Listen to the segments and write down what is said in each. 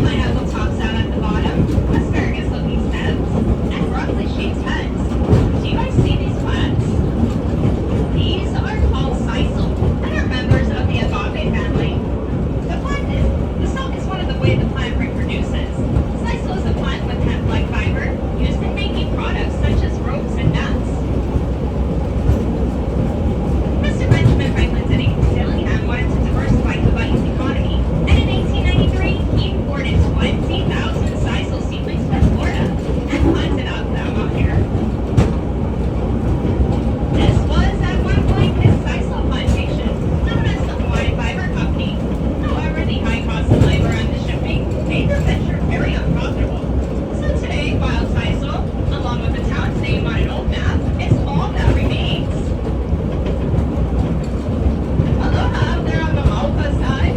Pineapple tops out at the bottom, asparagus-looking stems, and broccoli-shaped heads. Do you guys see these plants? These are called sisal and are members of the agave family. The silk is one of the ways the plant reproduces. Sisal is a plant with hemp-like fiber used in making products such as ropes and nets. Mr. Benjamin Franklin Dillingham wanted to diversify Hawaii's economy, and in 1893 he imported 20,000 sisal seedlings from Florida and planted them out here. This was at one point his sisal plantation, known as the Hawaiian Fiber Company. However, the high cost of labor and the shipping made the venture very unprofitable. So today, wild sisal, along with the town's name on an old map, is all that remains. Aloha out there on the Mauka side.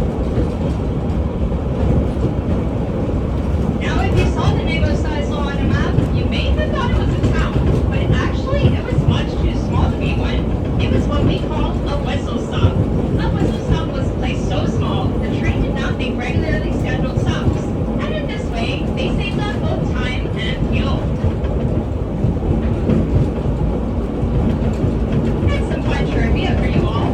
Now, if you saw the name of sisal on a map, you may have thought it was a town, but actually it was much too small to be one. It was what we call a whistle stop. A whistle stop was a place so small the train did not make regularly scheduled stops, and in this way, they saved on both time and fuel. And some fun trivia for you all.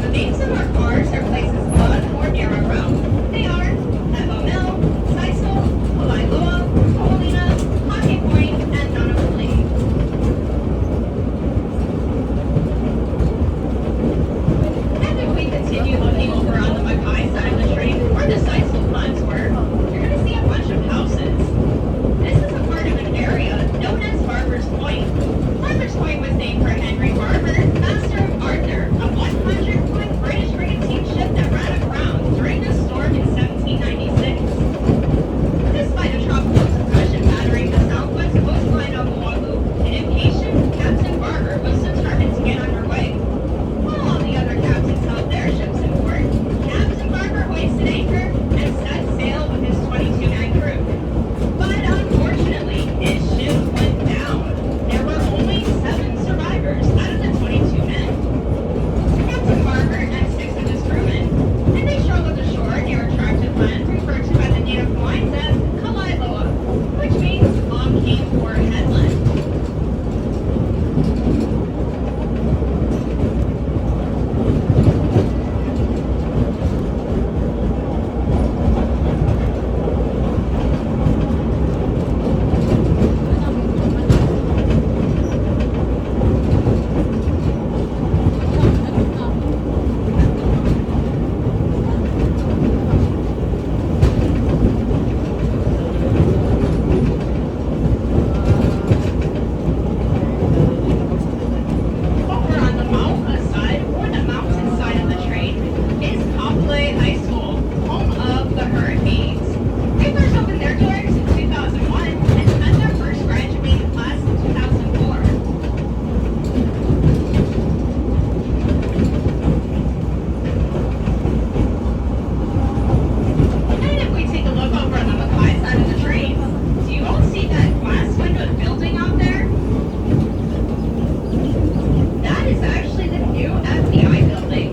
The names of our cars are places on or near our route. They are Evo Mill, Sisal, Halailua, Koolina, Hockey Point, and Nanapuli. And if we continue looking over on the Makai side of the train, where the Sisal plants were, you're going to see a bunch of houses. This is a part of an area known as Barber's Point. Barber's Point was named for Henry Barber, master of Arthur, a 100-foot British brigantine ship that ran aground during a storm in 1796. Despite a tropical depression battering the southwest coastline of Oahu, an impatient Captain Barber was determined to get underway. While all the other captains held their ships in port, Captain Barber hoisted anchor and set sail with his 22-man crew. But unfortunately, his ship went down. There were only 7 survivors out of the 22 men. Captain Barber and 6 of his crewmen, and they struggled ashore near a tract of land referred to by the native Hawaiians as Kalailoa, which means Long King or Headland. Over on the Mauka side, or the mountain side of the train, is Kapolei High School, home of the Hurricanes. They first opened their doors in 2001 and had their first graduating class in 2004. And if we take a look over on the Makai side of the train, do you all see that glass windowed building out there? That is actually the new FBI building.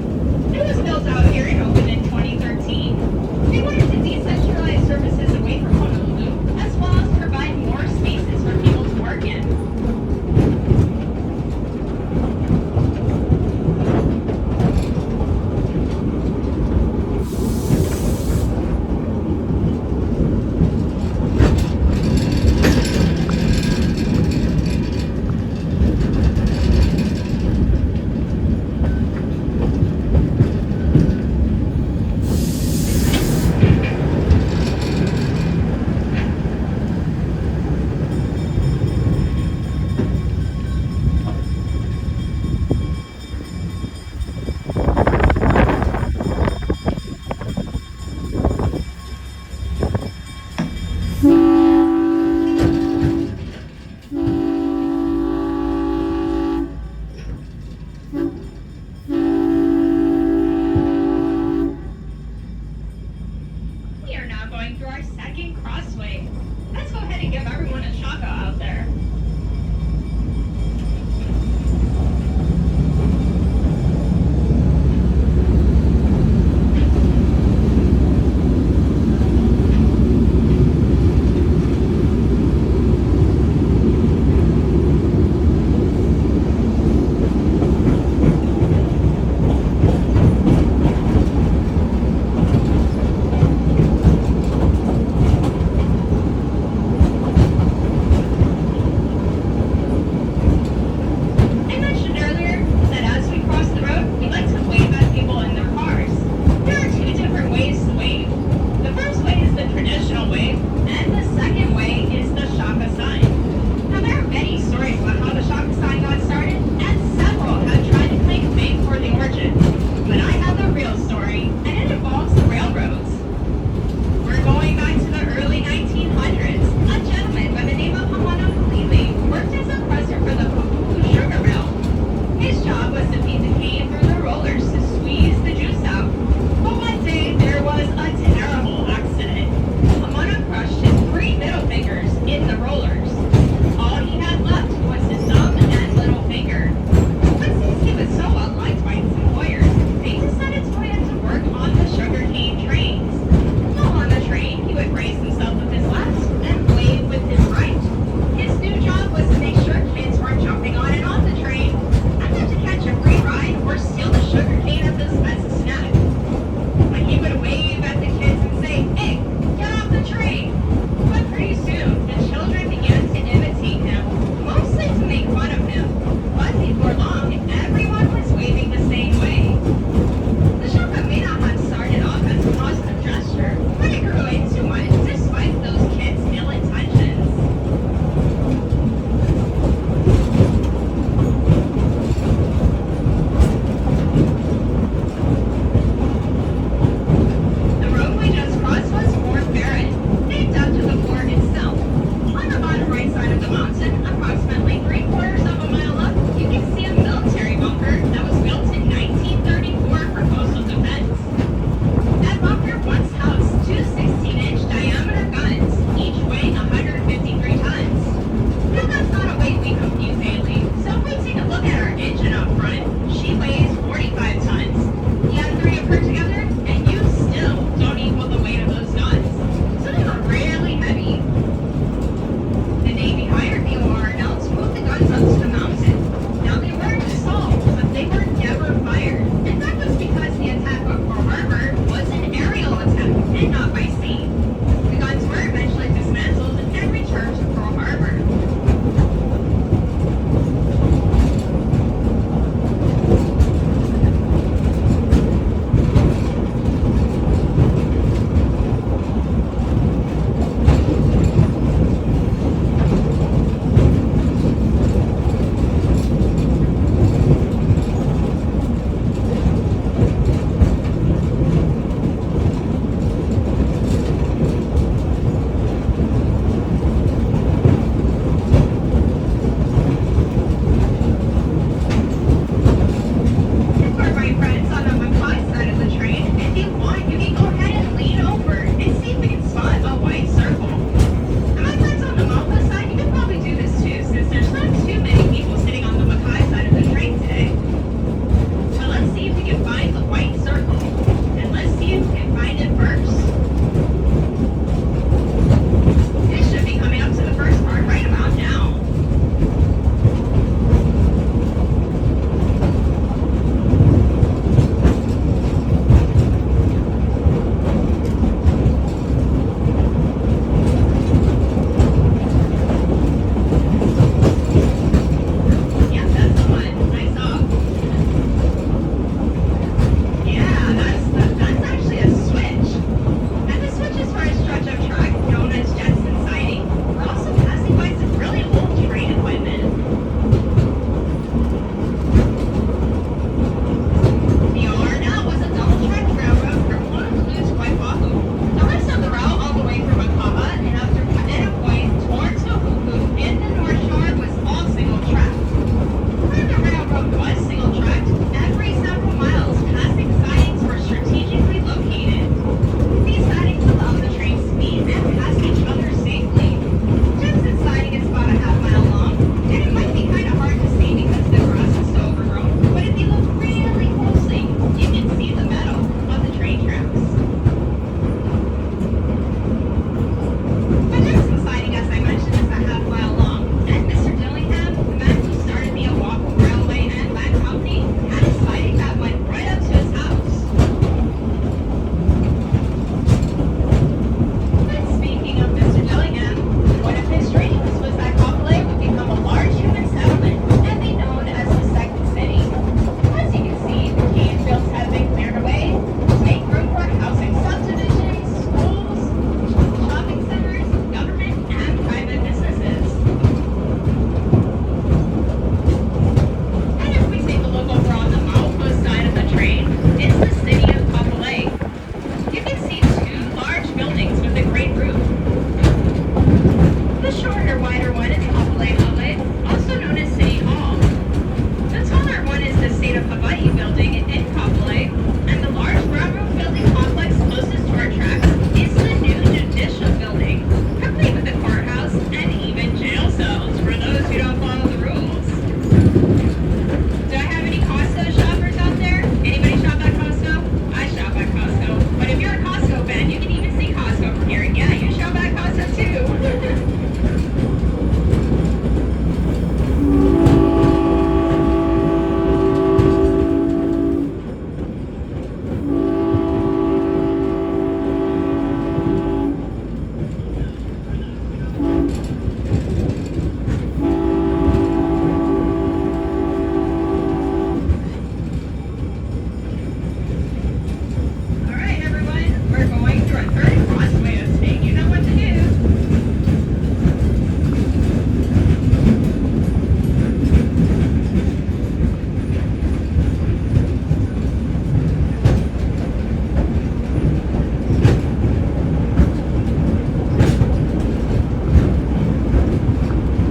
It was built out here and opened in 2013. They wanted to decentralize services away from Honolulu, as well as provide more spaces for people to work in. way, and the second way is the Shaka sign. Now, there are many stories about how the Shaka sign got started, and several have tried to claim fame for the origin. But I have the real story, and it involves the railroads. We're going back to the early 1900s. A gentleman by the name of Hawaiian worked as a presser for the Pupuku sugar mill. His job was to feed the cane through the rollers to squeeze the juice out. But one day there was a terrible accident. Hamana crushed his three middle grade roof. The shorter, wider one is Kapolei Outlet, also known as City Hall. The taller one is the State of Hawaii building in Kapolei, and the large brown roof building complex closest to our tracks is the new judicial building, complete with the courthouse and even jail cells for those who don't follow the rules. Do I have any Costco shoppers out there? Anybody shop at Costco? I shop at Costco. But if you're a Costco fan, you can even see Costco from here. Yeah, you shop at Costco too. All right, everyone, we're going through our third crossway of today. You know what to do.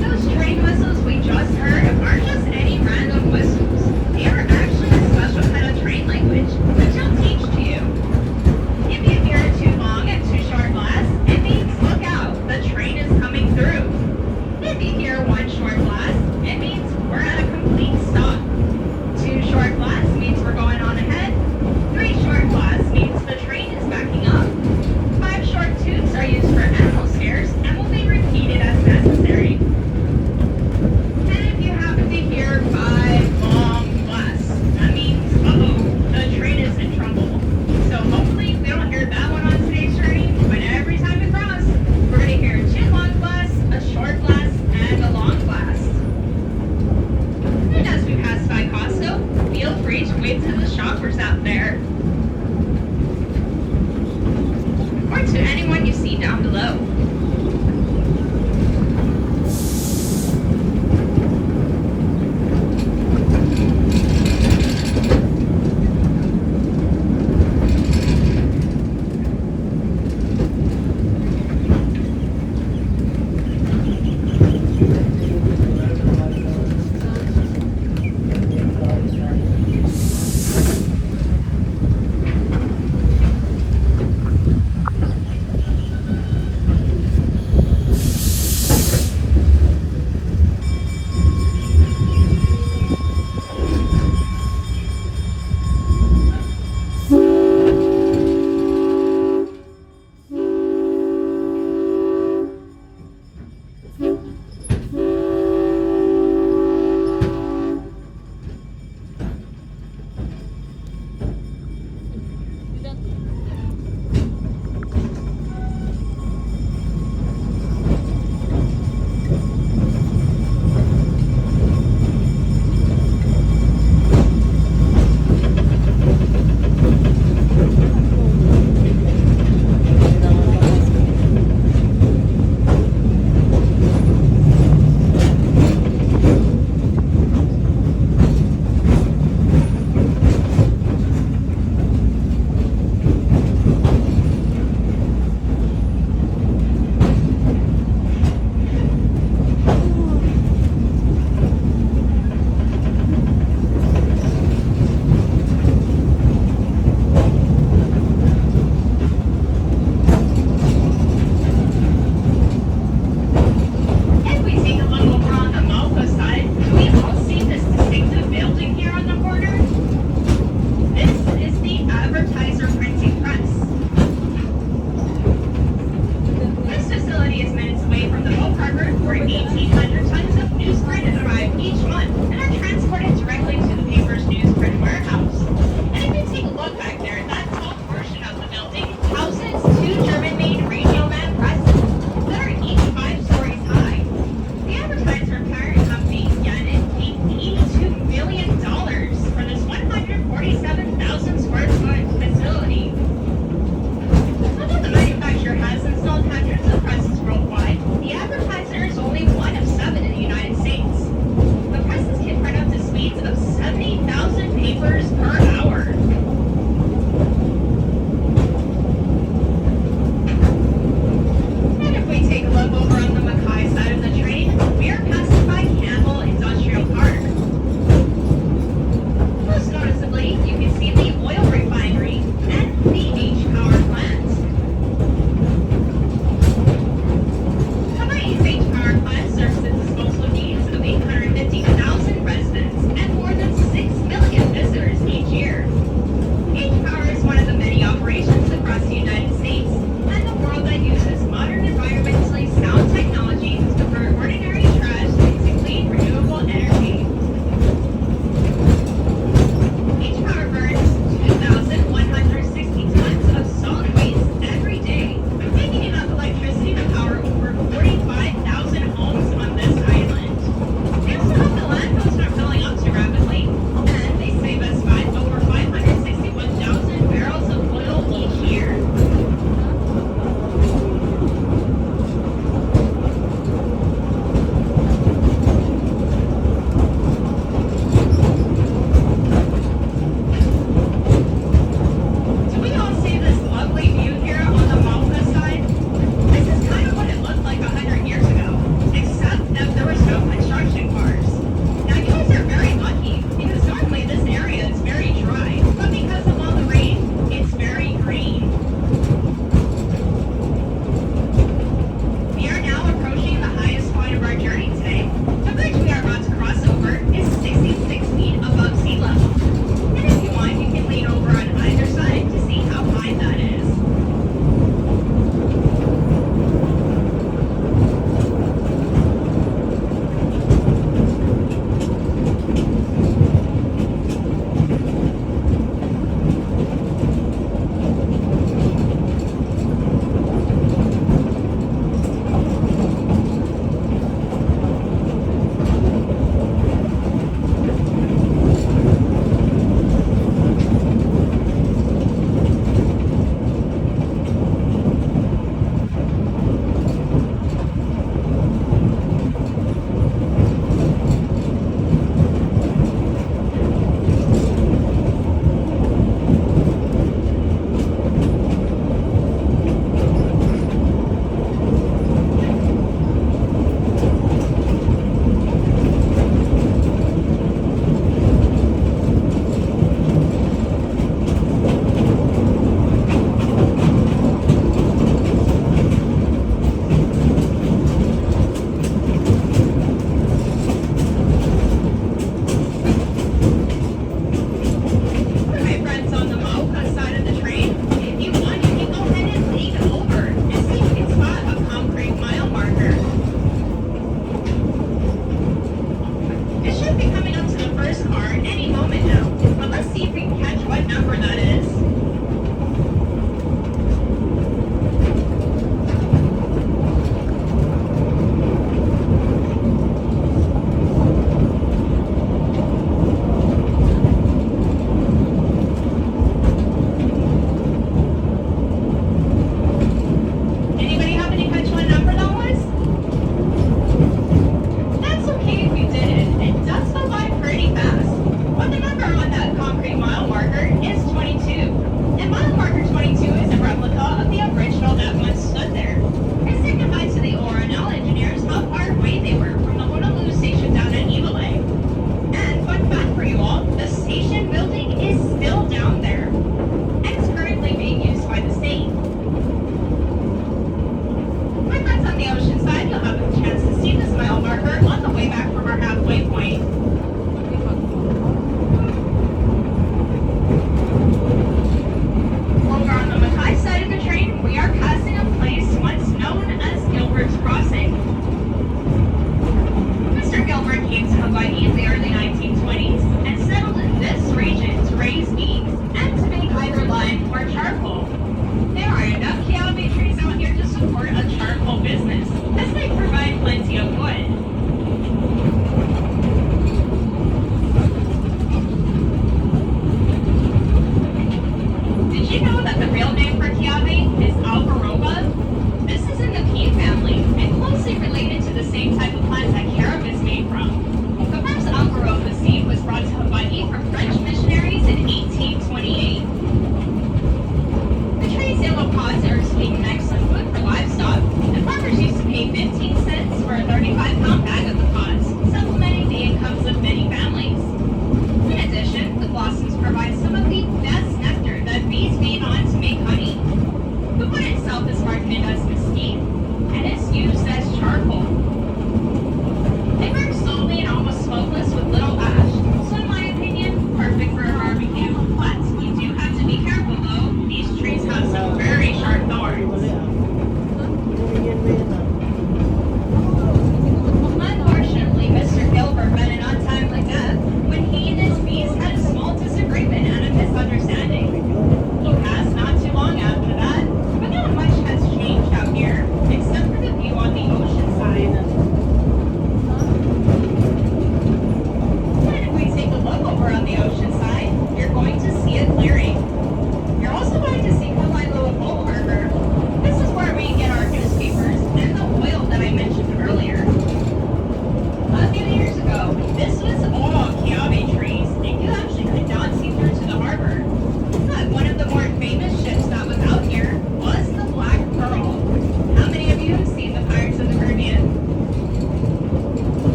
Those train whistles we just heard aren't just any random whistles. They are actually a special kind of train language, which I'll teach to you. If you hear too long and too short blast, it means look out, the train is coming through. If you hear one short blast, it means we're at a complete stop. Two short blasts means we're going on ahead. Three short blasts means the train is backing up. Five short toots are used for animal scares and will be repeated as necessary. And if you happen to hear five long blasts, that means, uh-oh, the train is in trouble. So hopefully we don't hear that one on today's journey, but every time we cross, we're going to hear two long blasts, a short blast, and a long blast. And as we pass by Costco, feel free to wave to the shoppers out there. Or to anyone you see down below. One of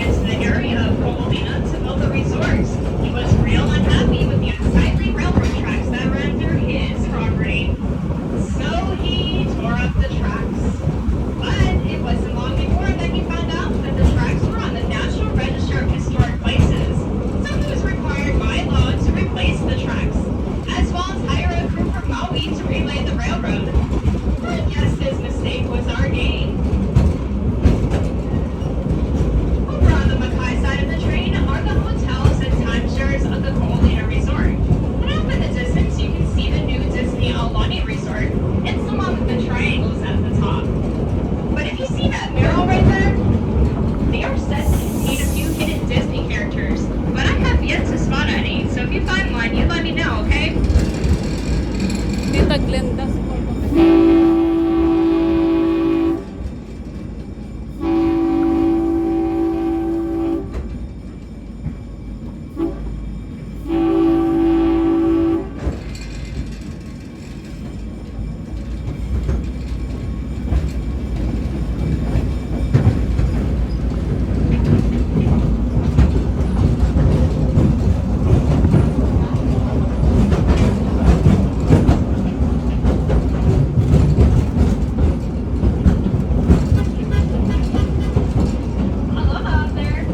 went to the area of Hawaiian to build the resort. He was real unhappy with the unsightly railroad tracks that ran through his property. So he tore up the tracks. But it wasn't long before that he found out that the tracks were on the National Register of Historic Places. So he was required by law to replace the tracks, as well as hire a crew from Maui to relay the railroad. I guess his mistake was our gain. Over on the Makai side of the train are the hotels and timeshares of the Ko'olina Resort. And off in the distance, you can see the new Disney Aulani Resort. It's the one with the triangles at the top. But if you see that mural right there, they are said to contain a few hidden Disney characters. But I have yet to spot any, so if you find one, you let me know, okay? Tita Glenda. Aloha out there.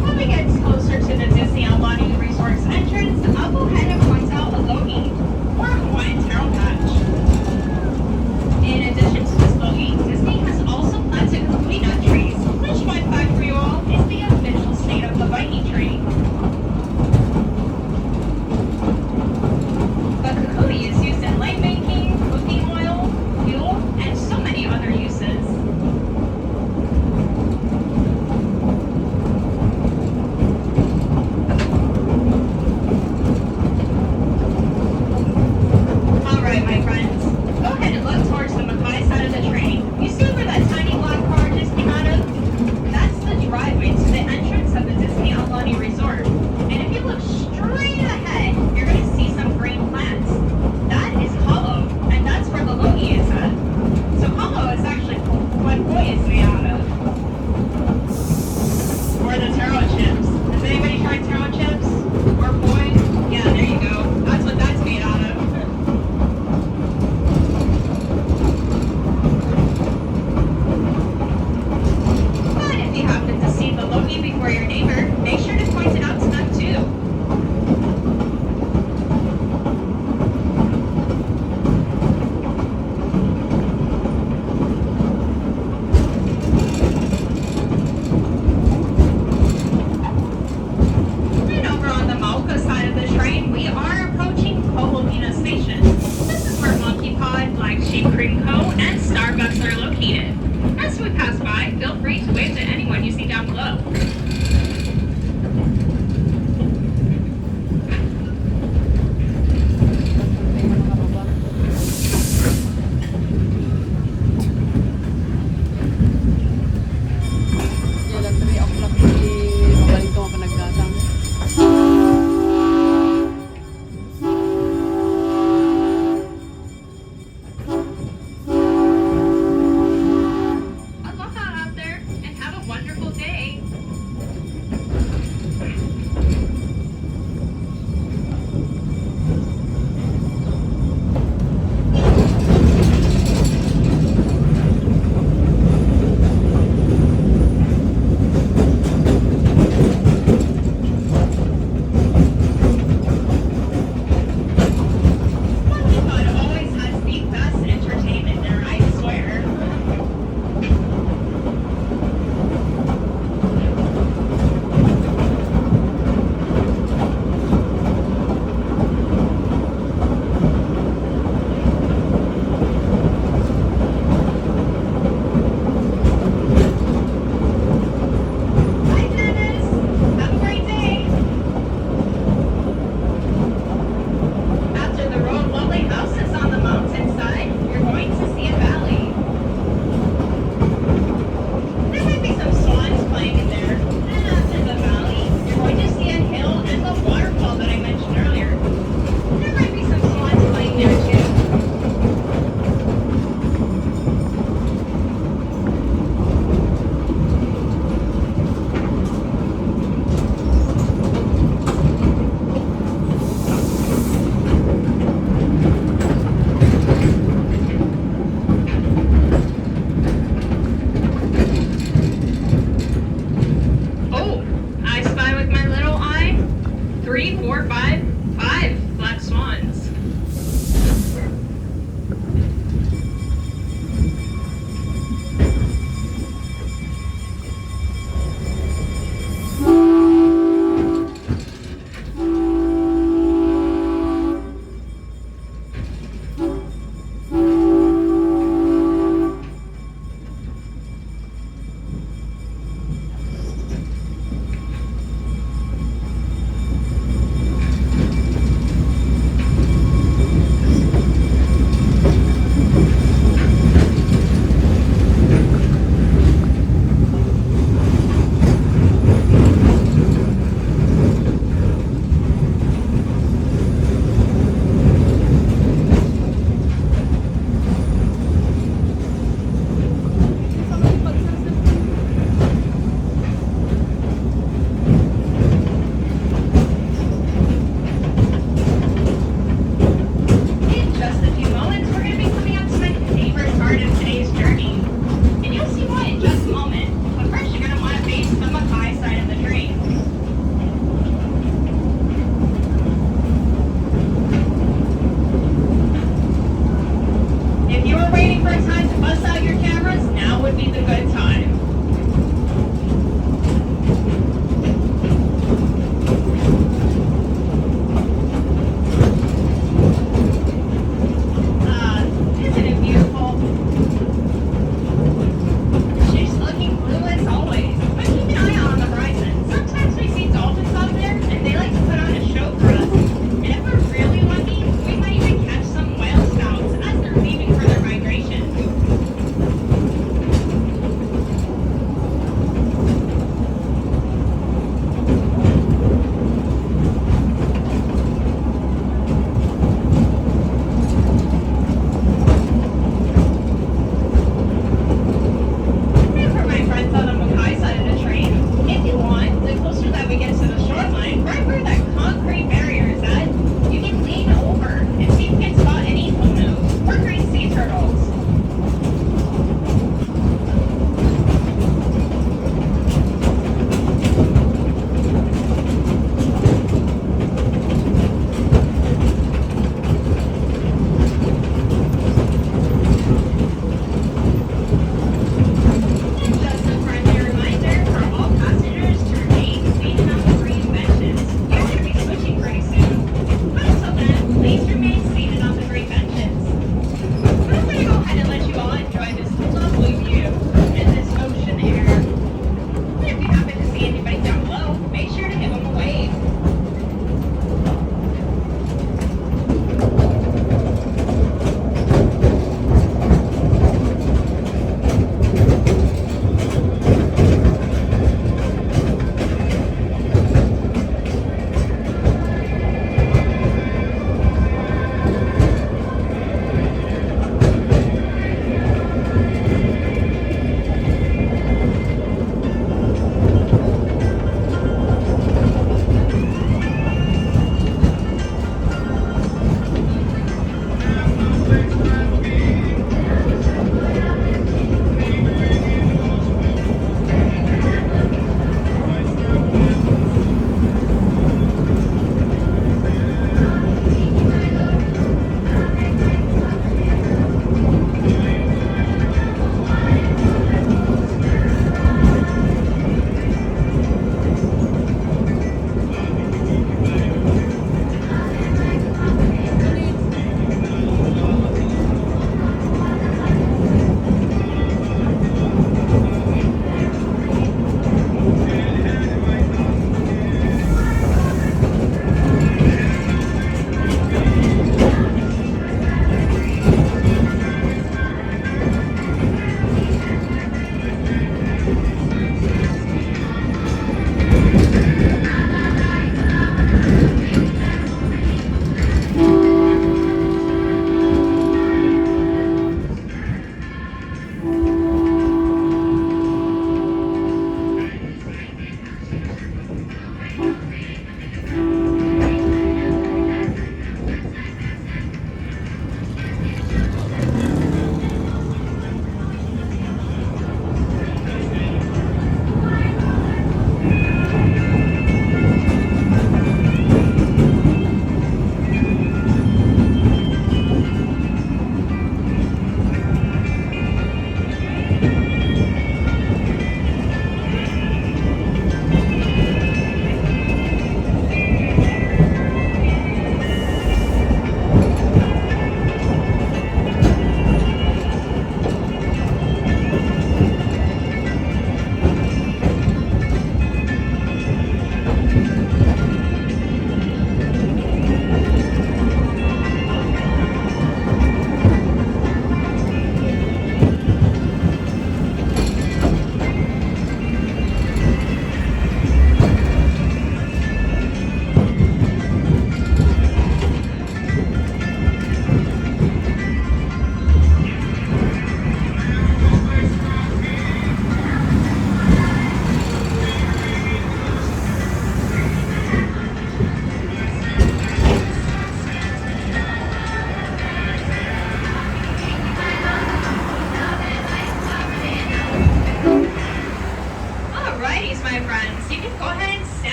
When we get closer to the Disney Aulani Resort's entrance, I'll go ahead and point out Alohi, or a Hawaiian taro patch. In addition to this logi, Disney has also planted kukui nut trees, which, fun fact for you all, is the official state of Hawaii tree. The kukui is used in light making, cooking oil, fuel, and so many other uses. Alright, my friends, go ahead and look towards the Makai side of the train. You see where that tiny black car just came out of? That's the driveway to the entrance of the Disney Aulani Resort. And if you look straight ahead, you're going to see some green plants. That is hollow, and that's where the logi is at. So hollow is actually what poi is made out of. Or the taro chips. Has anybody tried taro chips? Or poi? Yeah, there you go. That's what that's made out of. But if you happen to see the logi before your neighbor, make sure to point it out to them too. And over on the Mauka side of the train, we are approaching Ko'olina Station. This is where Monkey Pod, Black Sheep Cream Co., and Starbucks are located. As we pass by, feel free to wave to anyone you see down below. Yan, 3 o'clock. Mabalik ko panagkasang. Aloha out there, and have a wonderful day.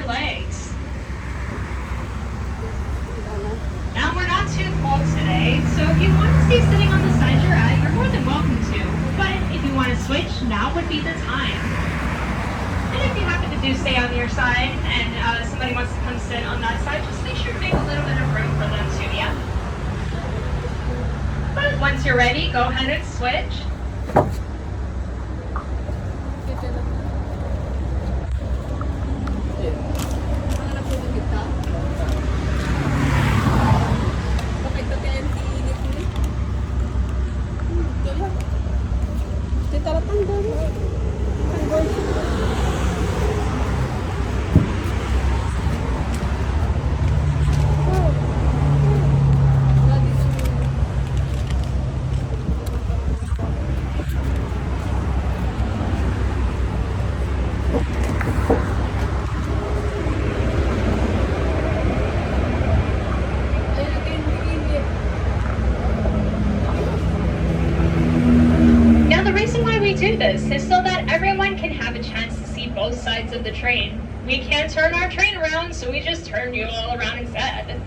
your legs. Now we're not too cold today, so if you want to stay sitting on the side you're at, you're more than welcome to. But if you want to switch, now would be the time. And if you happen to do stay on your side and somebody wants to come sit on that side, just make sure to make a little bit of room for them too, yeah? But once you're ready, go ahead and switch. Now the reason why we do this is so that everyone can have a chance to see both sides of the train. We can't turn our train around, so we just turn you all around instead.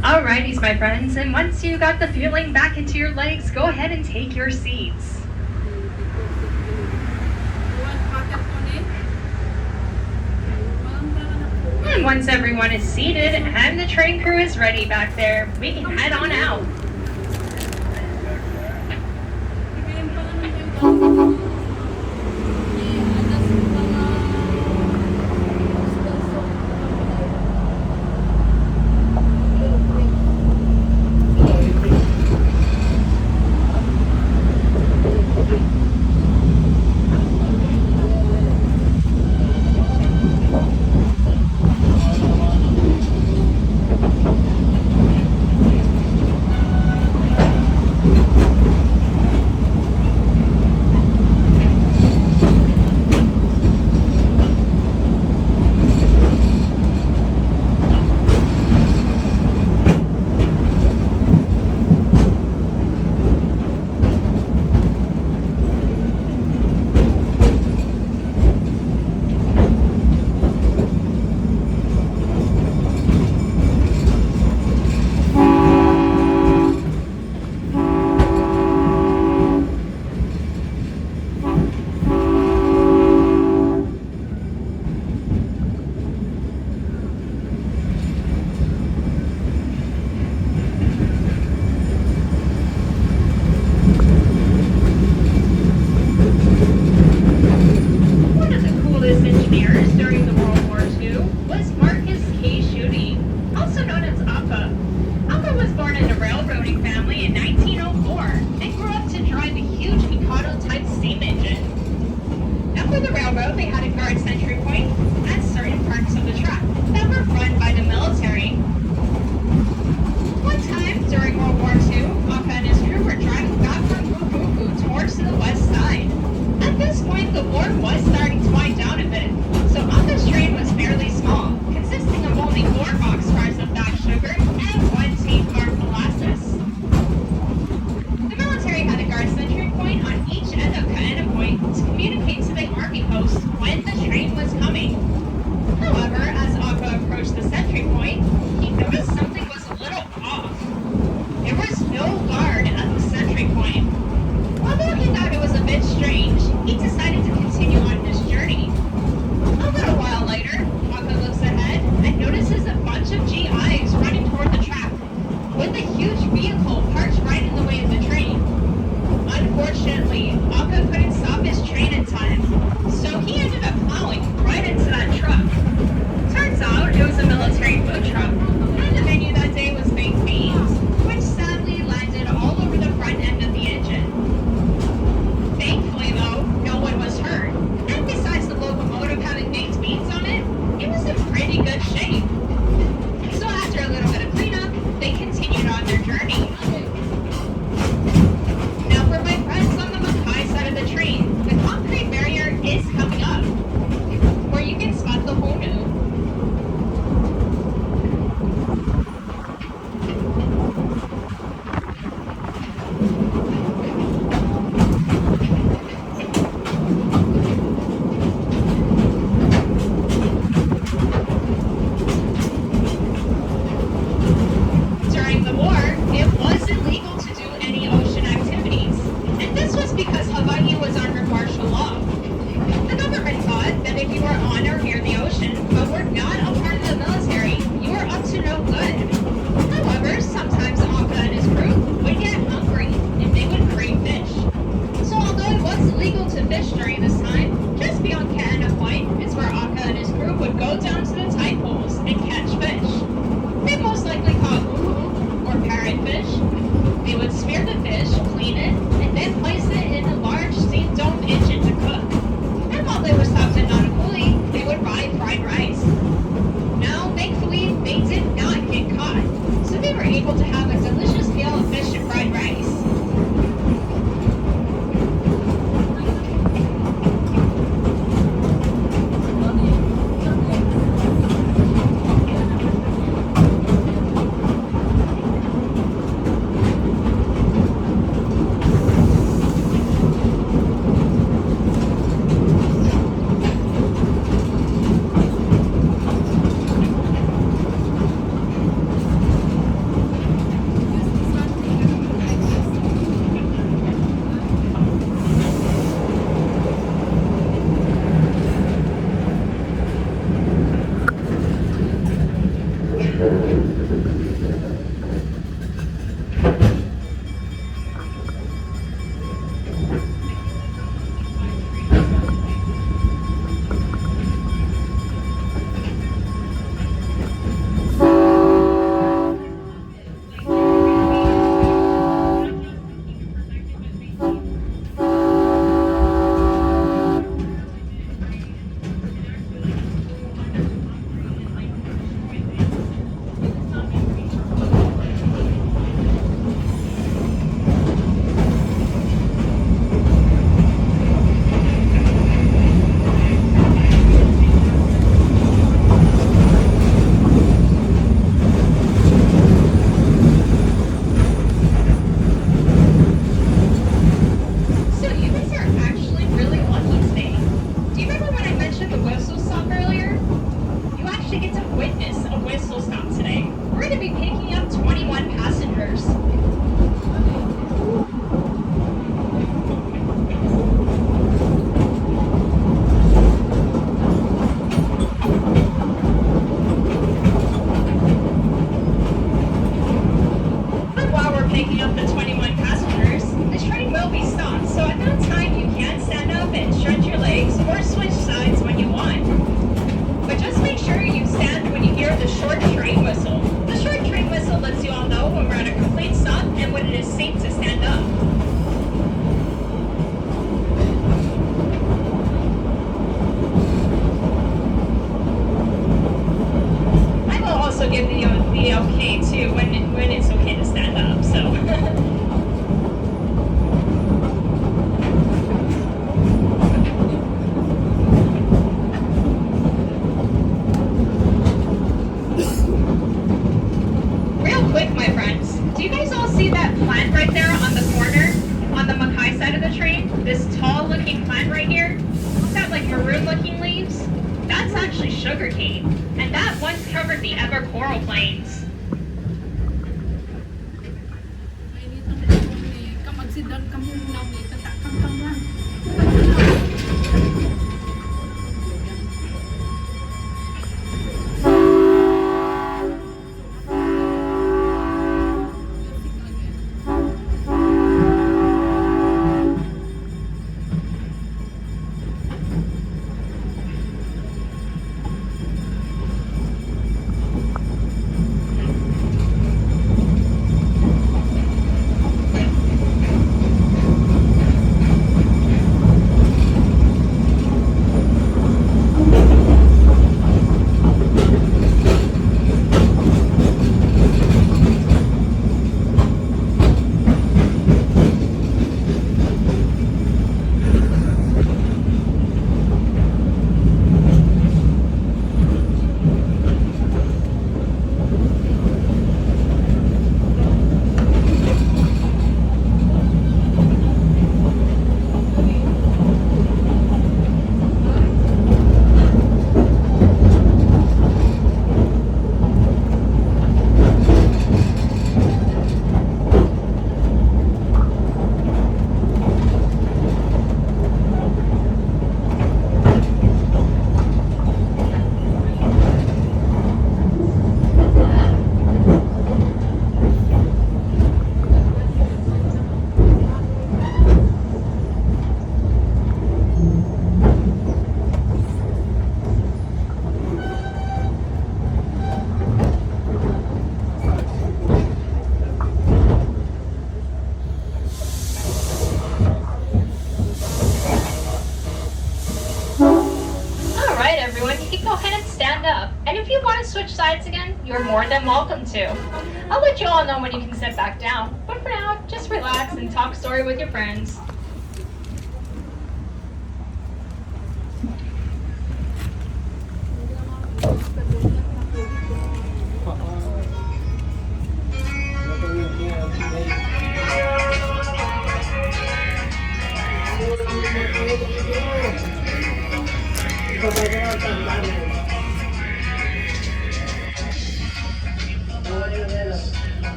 Alrighties, my friends, and once you got the feeling back into your legs, go ahead and take your seats. And once everyone is seated and the train crew is ready back there, we can head on out. was in pretty good shape. So after a little bit of cleanup, they continued on their journey. Now for my friends on the Mackay side of the train, the concrete barrier is coming up, where you can spot the Honu. During the war, it was illegal to do any ocean activities, and this was because Hawaii was under martial law. The government thought that if you were on or near the ocean, but were not a part of the military, you were up to no good. However, sometimes Aka and his crew would get hungry, and they would crave fish. So although it was illegal to fish during this time, just beyond Kaena Point is where Aka and his crew would go down to the tide pools and catch fish. They most likely caught uhu, or parrotfish. They would spear the fish, clean it, and then place it in a large steam dome engine to cook. And while they were stopped at Nanakuli, they would buy fried rice. Now, thankfully, they did not get caught, so they were able to have a delicious meal of fish and fried rice. sugarcane, and that once covered the ever coral plains. And if you want to switch sides again, you're more than welcome to. I'll let you all know when you can sit back down, but for now, just relax and talk story with your friends.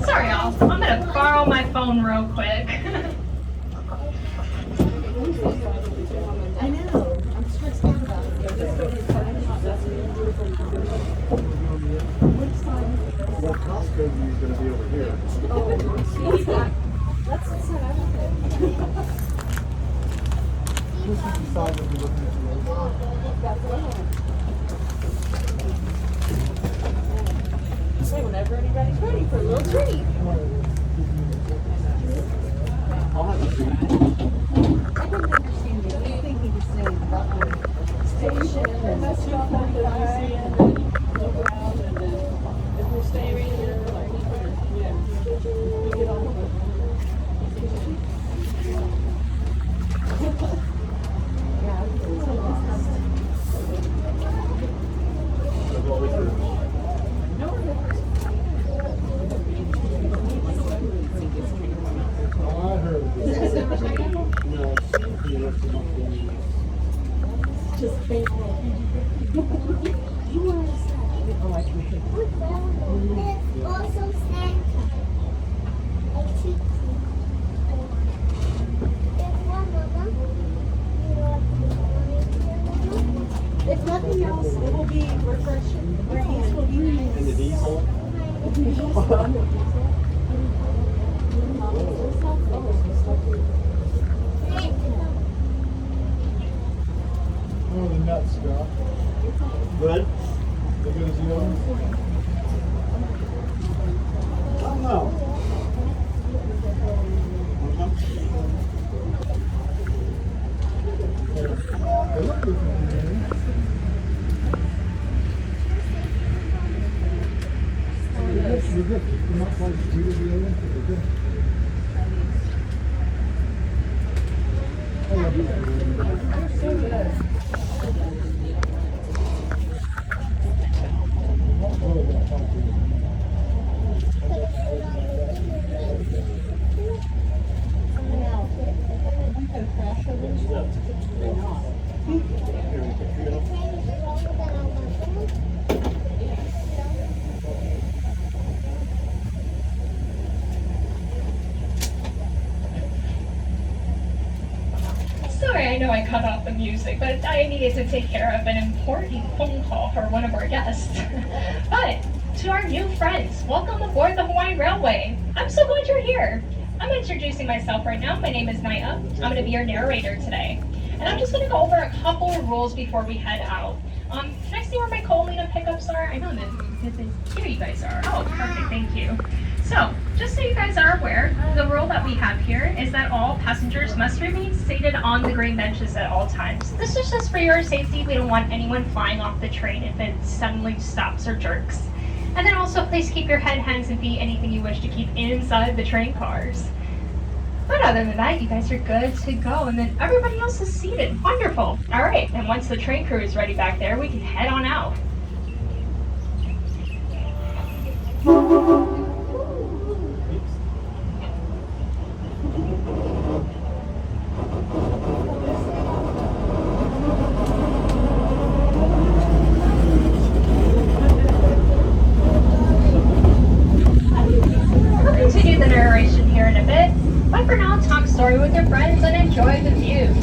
Sorry, y'all. I'm gonna borrow my phone real quick. I know. I'm stressed out about it. Well, Costco is going to be over here. Let's set up. This is the side that we're looking at. Hey, whenever anybody's ready for a little treat. I'll have a seat. I didn't understand the only thing he was saying about the station and that's 2:45 and then look around and then if we're staying right here, like, yeah, we get on the Oh, I heard of it. No, it's the rest of my family. just painful. You want to say? Oh, I can take It's also Santa. Like Tiki. There's one of them. If nothing else, it will be refreshing. The breeze will be nice. And the diesel? Oh, the nuts, Scott. Good? As good as the other one? I don't know. They look good from here. They're good. They're not quite as sweet as the other one, but they're good. I love these. So good. Oh, know I cut off the music, but I needed to take care of an important phone call for one of our guests. But to our new friends, welcome aboard the Hawaiian Railway. I'm so glad you're here. I'm introducing myself right now. My name is Naya. I'm going to be your narrator today. And I'm just going to go over a couple of rules before we head out. Can I see where my Colina pickups are? I know that here you guys are. Oh, perfect. Thank you. So, just so you guys are aware, the rule that we have here is that all passengers must remain seated on the green benches at all times. This is just for your safety. We don't want anyone flying off the train if it suddenly stops or jerks. And then also, please keep your head, hands, and feet, anything you wish to keep inside the train cars. But other than that, you guys are good to go. And then everybody else is seated. Wonderful. All right, and once the train crew is ready back there, we can head on out. We'll continue the narration here in a bit. But for now, talk story with your friends and enjoy the views.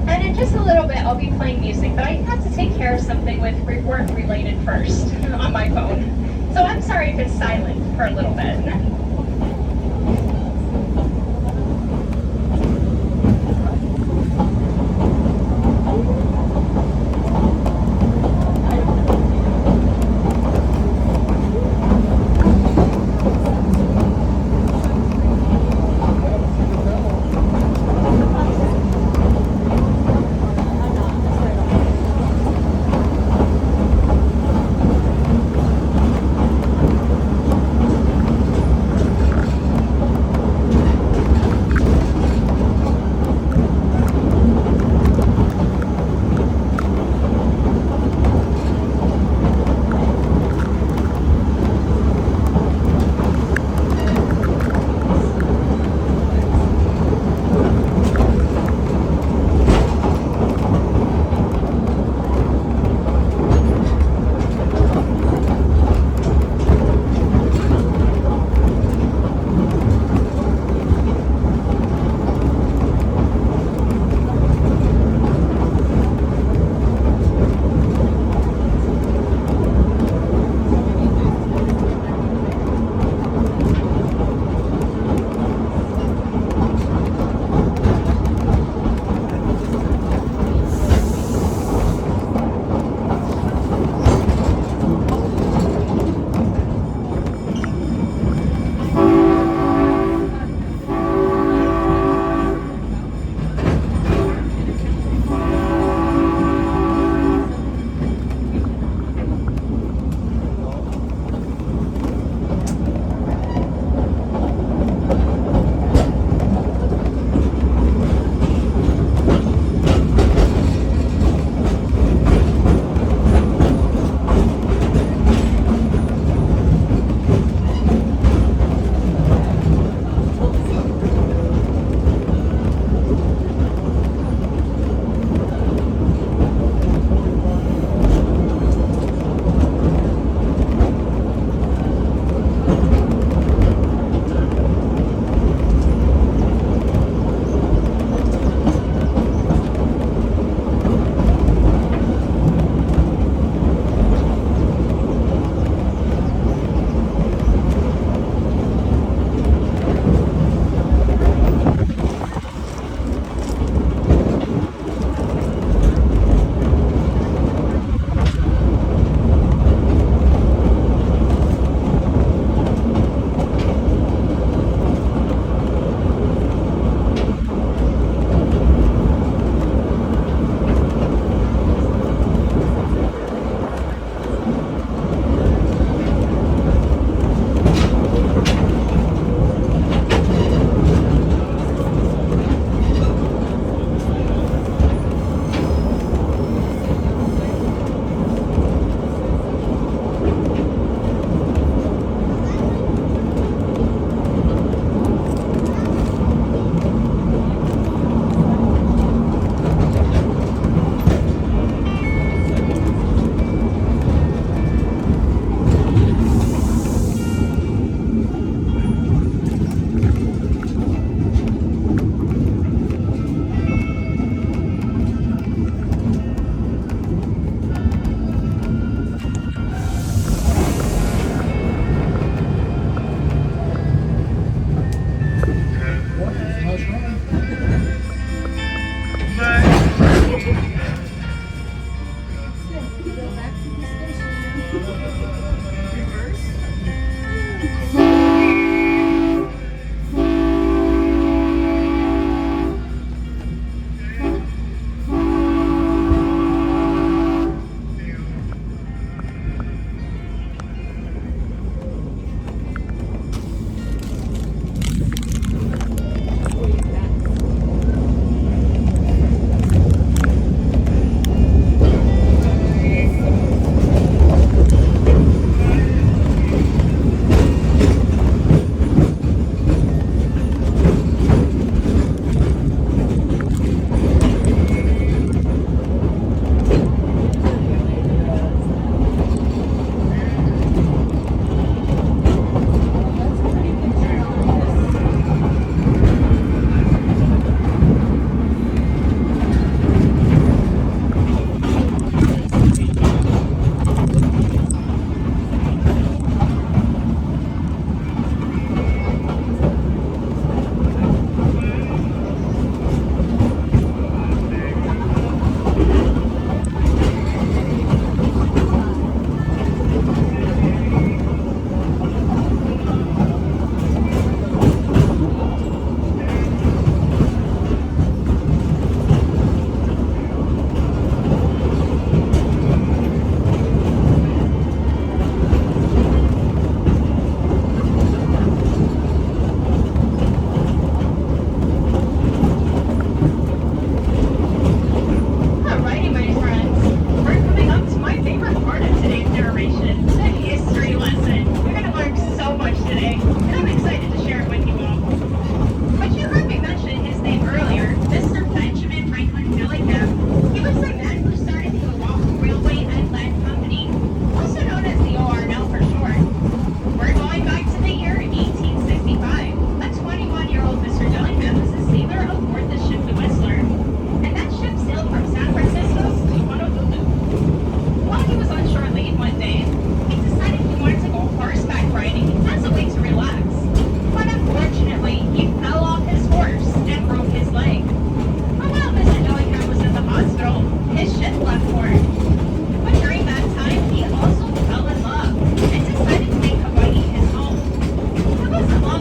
And in just a little bit, I'll be playing music, but I have to take care of something with work related first on my phone. So I'm sorry if it's silent for a little bit.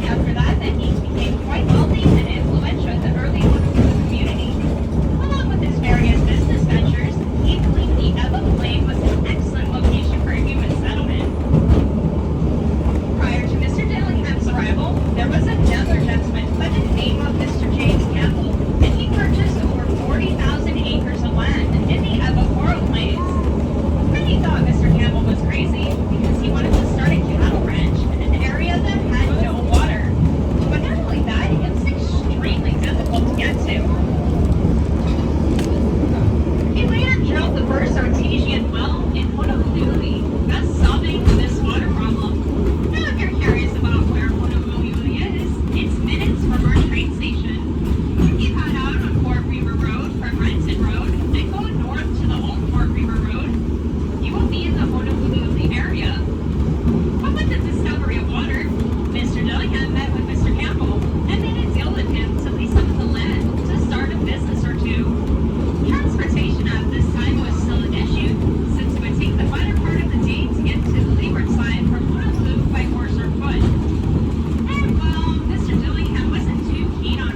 after that he became quite wealthy and influential in the early Honolulu community. Along with his various business ventures, he believed the Everglades was an excellent location for a human settlement. Prior to Mr. Dillingham's arrival, there was another gentleman by the name of Mr. James Campbell, and he purchased over 40,000 acres of land in the Everglades. Many thought Mr. Campbell was crazy because he wanted to start a cattle ranch in an area that had no water. But not only that, it was extremely difficult to get to. He later drilled the first artesian well in Honolulu, thus solving this water problem. Now, if you're curious about where Honolulu is, it's minutes from our train station. If you head out on Fort Weaver Road from Renton Road and go north to the old Fort Weaver Road, you will be in the Honolulu area. But with the discovery of water, Mr. Dillingham met with Mr. Campbell and made a deal with him to lease some of the land to start a business or two. Transportation at this time was still an issue, since it would take the better part of the day to get to the leeward side from Honolulu by horse or foot. And well, Mr. Dillingham wasn't too keen on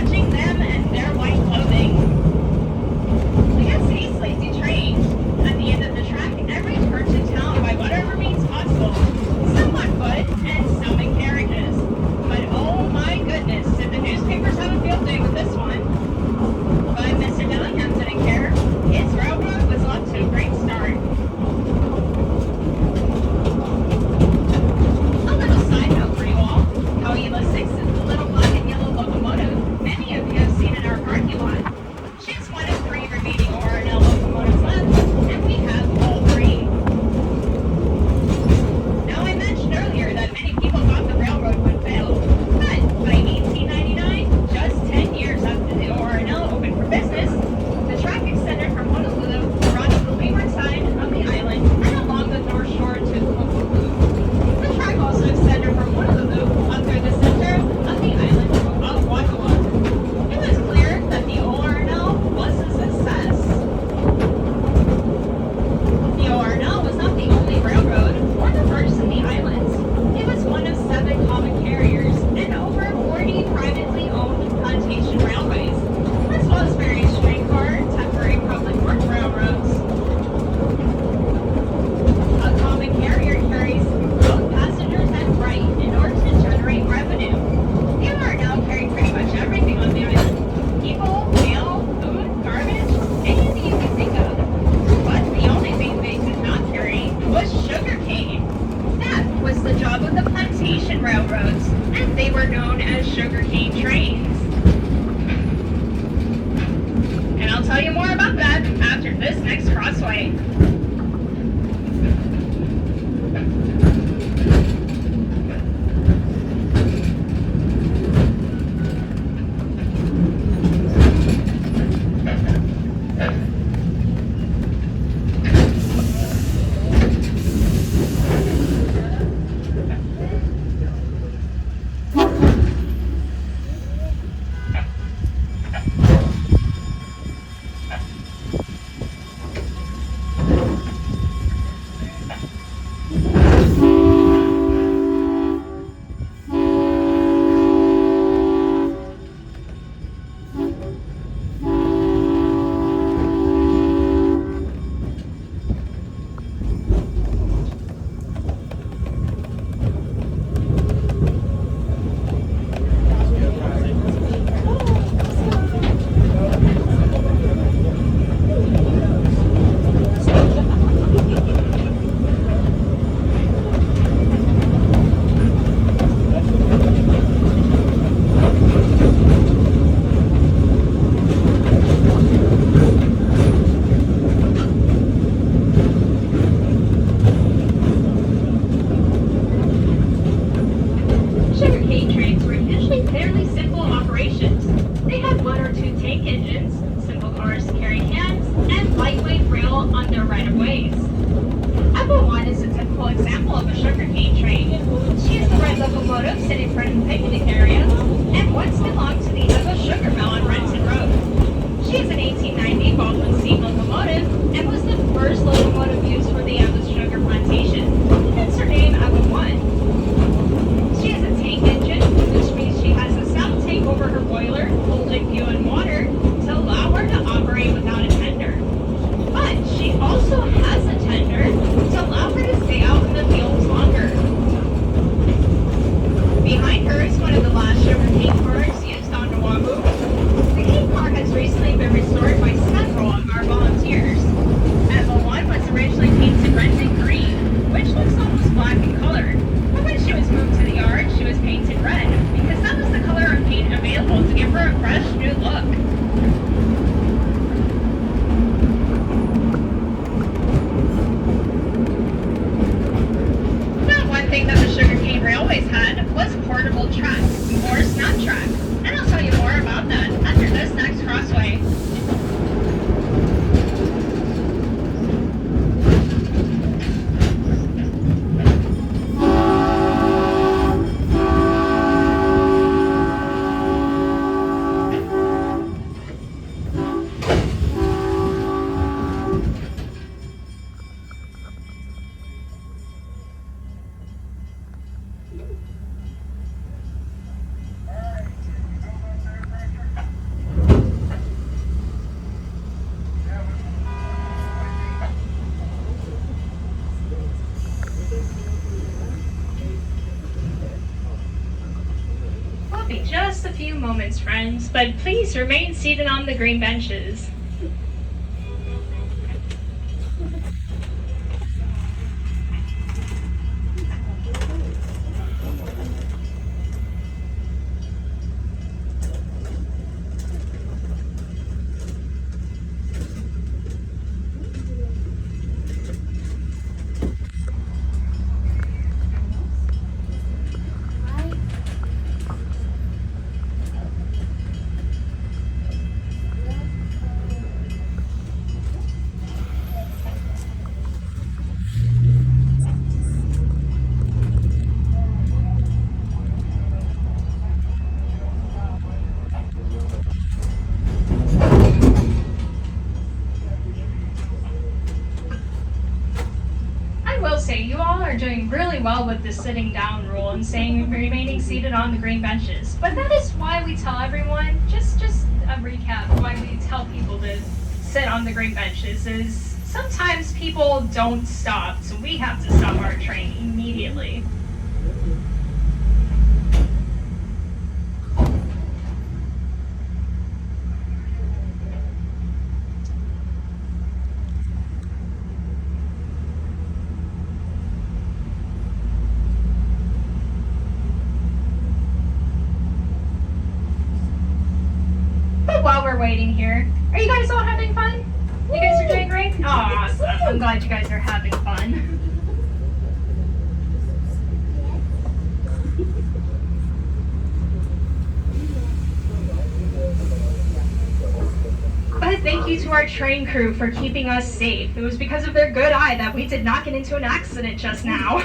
judging them and their white clothing. They got hastily detrained. At the end of the track, every turn to town by whatever means possible, some on foot and some in carriages. But oh my goodness, did the newspapers have a field day with this one? But Mr. Dillingham didn't care. His railroad was off to a great start. A little side note for you all. Hawaiian 6 is the little black and yellow locomotive many of you have seen in our parking lot. She's one of 3 remaining ORNL locomotives left, and we have all 3. Now, I mentioned earlier that many people thought the railroad would fail, but by 1899, just 10 years after the ORNL opened for business, the track extended from Honolulu around to the leeward side of the island and along the north shore to Honolulu. The track also extended from Honolulu up through the center of the island of Waikawa. It was clear that the ORNL was a success. The ORNL was not the only railroad or the first in the islands. It was one of 7 common carriers and over 40 privately owned plantation railways, as well as various streetcar, temporary public work railroads. A common carrier carries both passengers and freight in order to generate revenue. The ORNL carried pretty much everything on the island. People, mail, food, garbage, anything you can think of. But the only thing they did not carry was sugar cane. That was the job of the plantation railroads, and they were known as sugarcane trains. And I'll tell you more about that after this next crossway. Sugarcane trains were usually fairly simple operations. They had 1 or 2 tank engines, simple cars to carry cans, and lightweight rail on their right-of-ways. Apple 1 is a typical example of a sugarcane train. She is the red locomotive sitting in front of the picnic area, and once belonged to the Echo Sugar Mill on Renton Road. She is an 1890 Baldwin steam locomotive, and was the first locomotive used for the Echo Sugar Plantation. Hence her name, Apple 1. She has a tank engine, which means she has a sound tank over her boiler, holding fuel and water to allow her to operate without a tender. But she also has a tender to allow her to stay out in the fields longer. Behind her is one of the last sugarcane cars used on Oahu. The cane car has recently been restored by several of our volunteers. Apple 1 was originally painted red and green, which looks almost black in color. But when she was moved to the yard, she was painted red, because that was the color of paint available to give her a fresh new look. Now, one thing that the sugarcane railways had was portable track, or snap track, and I'll tell you more about that after this next crossway. moments, friends, but please remain seated on the green benches. I will say, you all are doing really well with the sitting down rule and saying remaining seated on the green benches. But that is why we tell everyone, just a recap, why we tell people to sit on the green benches is sometimes people don't stop, so we have to stop our train immediately. But while we're waiting here, are you guys all having fun? You guys are doing great? Oh, awesome. I'm glad you guys are having fun. But thank you to our train crew for keeping us safe. It was because of their good eye that we did not get into an accident just now.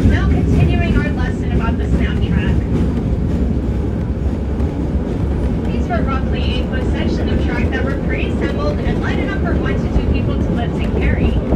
Now continuing our lesson about the snap track. These were roughly 8-foot sections of track that were pre-assembled and light enough for 1 to 2 people to lift and carry.